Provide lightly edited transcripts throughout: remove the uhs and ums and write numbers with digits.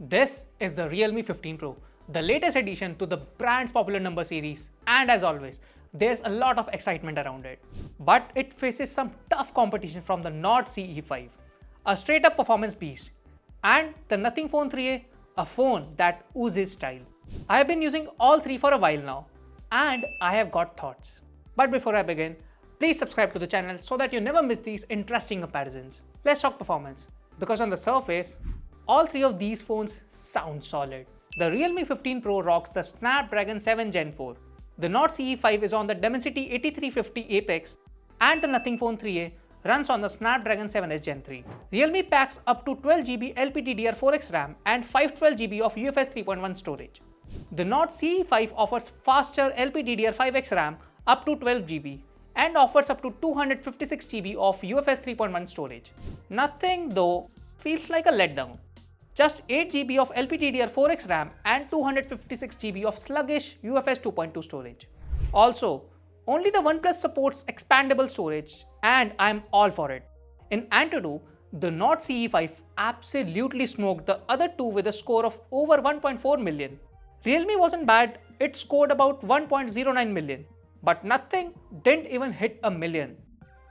This is the Realme 15 Pro, the latest addition to the brand's popular number series, and as always, there's a lot of excitement around it. But it faces some tough competition from the Nord CE 5, a straight up performance beast, and the Nothing Phone 3a, a phone that oozes style. I have been using all three for a while now, and I have got thoughts. But before I begin, please subscribe to the channel so that you never miss these interesting comparisons. Let's talk performance, because on the surface, all three of these phones sound solid. The Realme 15 Pro rocks the Snapdragon 7 Gen 4. The Nord CE 5 is on the Dimensity 8350 Apex, and the Nothing Phone 3a runs on the Snapdragon 7s Gen 3. Realme packs up to 12GB LPDDR4X RAM and 512GB of UFS 3.1 storage. The Nord CE 5 offers faster LPDDR5X RAM up to 12GB and offers up to 256GB of UFS 3.1 storage. Nothing though feels like a letdown. Just 8GB of LPDDR4X RAM and 256GB of sluggish UFS 2.2 storage. Also, only the OnePlus supports expandable storage, and I'm all for it. In Antutu, the Nord CE 5 absolutely smoked the other two with a score of over 1.4 million. Realme wasn't bad, it scored about 1.09 million. But Nothing didn't even hit a million.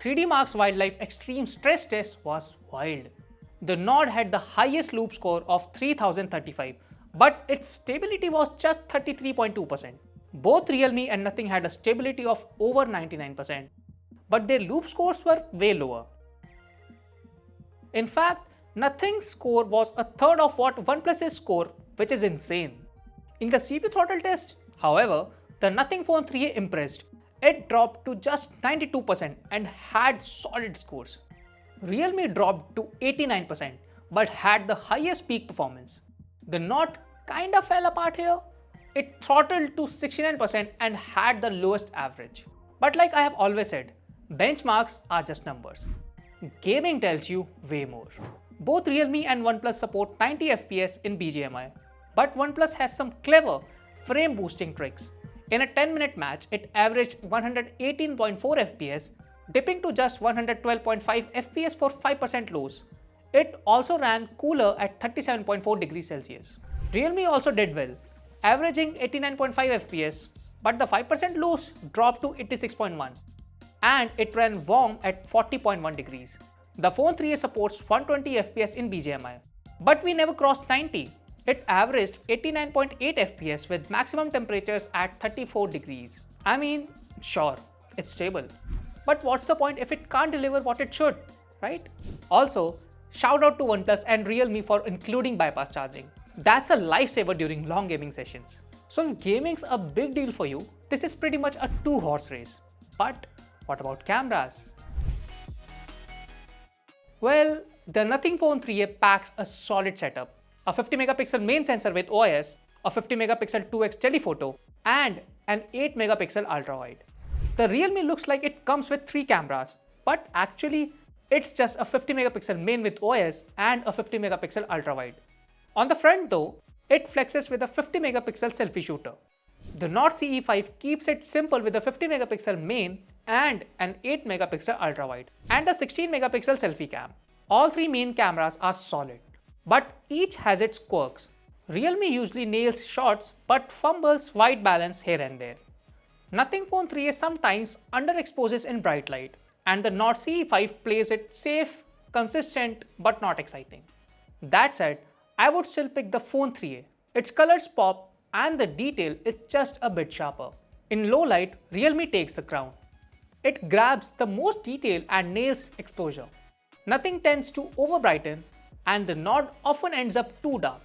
3D Mark's Wildlife Extreme Stress Test was wild. The Nord had the highest loop score of 3035, but its stability was just 33.2%. Both Realme and Nothing had a stability of over 99%, but their loop scores were way lower. In fact, Nothing's score was a third of what OnePlus's score, which is insane. In the CPU throttle test, however, the Nothing Phone 3a impressed. It dropped to just 92% and had solid scores. Realme dropped to 89% but had the highest peak performance. The Nord kinda fell apart here. It throttled to 69% and had the lowest average. But like I have always said, benchmarks are just numbers. Gaming tells you way more. Both Realme and OnePlus support 90 FPS in BGMI, but OnePlus has some clever frame boosting tricks. In a 10-minute match, it averaged 118.4 FPS, dipping to just 112.5 FPS for 5% lows. It also ran cooler at 37.4 degrees Celsius. Realme also did well, averaging 89.5 FPS, but the 5% lows dropped to 86.1, and it ran warm at 40.1 degrees. The Phone 3a supports 120 FPS in BGMI, but we never crossed 90. It averaged 89.8 FPS with maximum temperatures at 34 degrees. I mean, sure, it's stable. But what's the point if it can't deliver what it should, right? Also, shout out to OnePlus and Realme for including bypass charging. That's a lifesaver during long gaming sessions. So if gaming's a big deal for you, this is pretty much a two-horse race. But what about cameras? Well, the Nothing Phone 3a packs a solid setup. A 50 megapixel main sensor with OIS, a 50 megapixel 2x telephoto, and an 8 megapixel ultrawide. The Realme looks like it comes with 3 cameras, but actually it's just a 50 megapixel main with OIS and a 50 megapixel ultrawide. On the front though, it flexes with a 50 megapixel selfie shooter. The Nord CE 5 keeps it simple with a 50 megapixel main and an 8 megapixel ultrawide and a 16 megapixel selfie cam. All 3 main cameras are solid, but each has its quirks. Realme usually nails shots but fumbles white balance here and there. Nothing Phone 3a sometimes underexposes in bright light, and the Nord CE 5 plays it safe, consistent but not exciting. That said, I would still pick the Phone 3a. Its colors pop and the detail is just a bit sharper. In low light, Realme takes the crown. It grabs the most detail and nails exposure. Nothing tends to over-brighten, and the Nord often ends up too dark.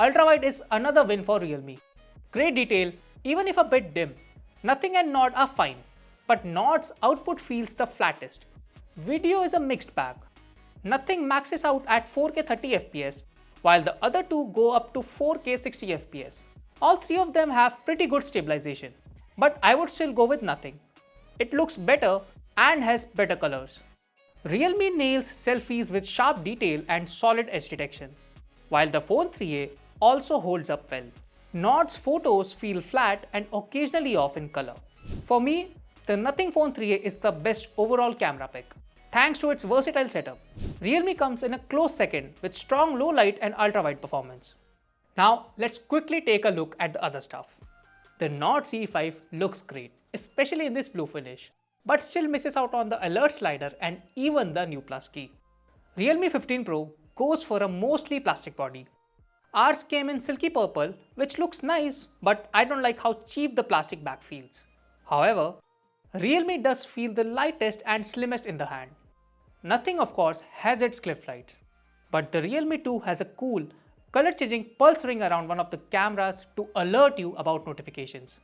Ultrawide is another win for Realme. Great detail, even if a bit dim. Nothing and Nord are fine, but Nord's output feels the flattest. Video is a mixed bag. Nothing maxes out at 4K 30 FPS, while the other two go up to 4K 60 FPS. All three of them have pretty good stabilization, but I would still go with Nothing. It looks better and has better colors. Realme nails selfies with sharp detail and solid edge detection, while the Phone 3a also holds up well. Nord's photos feel flat and occasionally off in color. For me, the Nothing Phone 3a is the best overall camera pick, thanks to its versatile setup. Realme comes in a close second with strong low light and ultra wide performance. Now let's quickly take a look at the other stuff. The Nord CE5 looks great, especially in this blue finish, but still misses out on the alert slider and even the new plus key. Realme 15 Pro goes for a mostly plastic body. Ours came in silky purple, which looks nice, but I don't like how cheap the plastic back feels. However, Realme does feel the lightest and slimmest in the hand. Nothing of course has its cliff lights, but the Realme 2 has a cool, color-changing pulse ring around one of the cameras to alert you about notifications.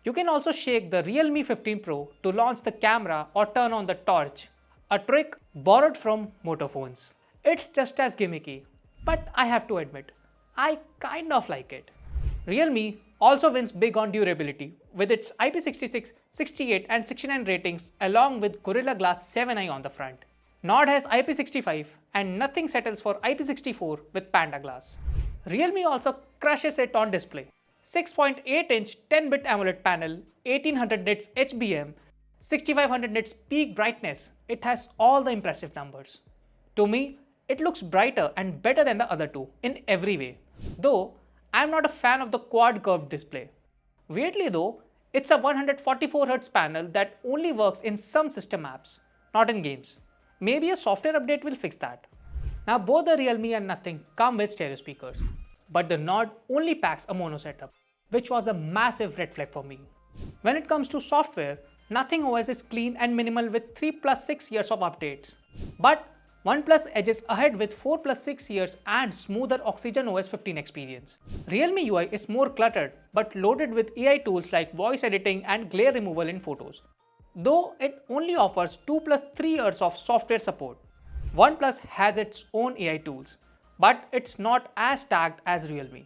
You can also shake the Realme 15 Pro to launch the camera or turn on the torch, a trick borrowed from motor phones. It's just as gimmicky, but I have to admit, I kind of like it. Realme also wins big on durability with its IP66, 68 and 69 ratings along with Gorilla Glass 7i on the front. Nord has IP65 and nothing settles for IP64 with Panda Glass. Realme also crushes it on display. 6.8-inch 10-bit AMOLED panel, 1800 nits HBM, 6500 nits peak brightness. It has all the impressive numbers. To me, it looks brighter and better than the other two in every way. Though, I'm not a fan of the quad curved display. Weirdly though, it's a 144Hz panel that only works in some system apps, not in games. Maybe a software update will fix that. Now both the Realme and Nothing come with stereo speakers, but the Nord only packs a mono setup, which was a massive red flag for me. When it comes to software, Nothing OS is clean and minimal with 3+6 years of updates. But OnePlus edges ahead with 4+6 years and smoother Oxygen OS 15 experience. Realme UI is more cluttered but loaded with AI tools like voice editing and glare removal in photos, though it only offers 2+3 years of software support. OnePlus has its own AI tools, but it's not as tagged as Realme.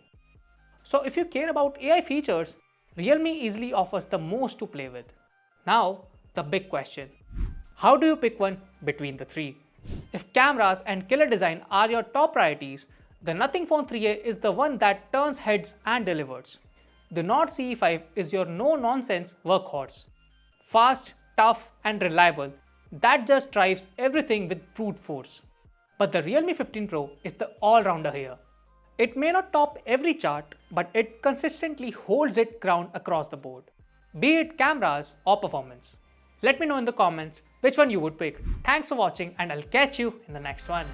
So if you care about AI features, Realme easily offers the most to play with. Now, the big question. How do you pick one between the three? If cameras and killer design are your top priorities, the Nothing Phone 3A is the one that turns heads and delivers. The Nord CE5 is your no-nonsense workhorse. Fast, tough and reliable, that just drives everything with brute force. But the Realme 15 Pro is the all-rounder here. It may not top every chart, but it consistently holds its ground across the board, be it cameras or performance. Let me know in the comments which one you would pick. Thanks for watching and I'll catch you in the next one.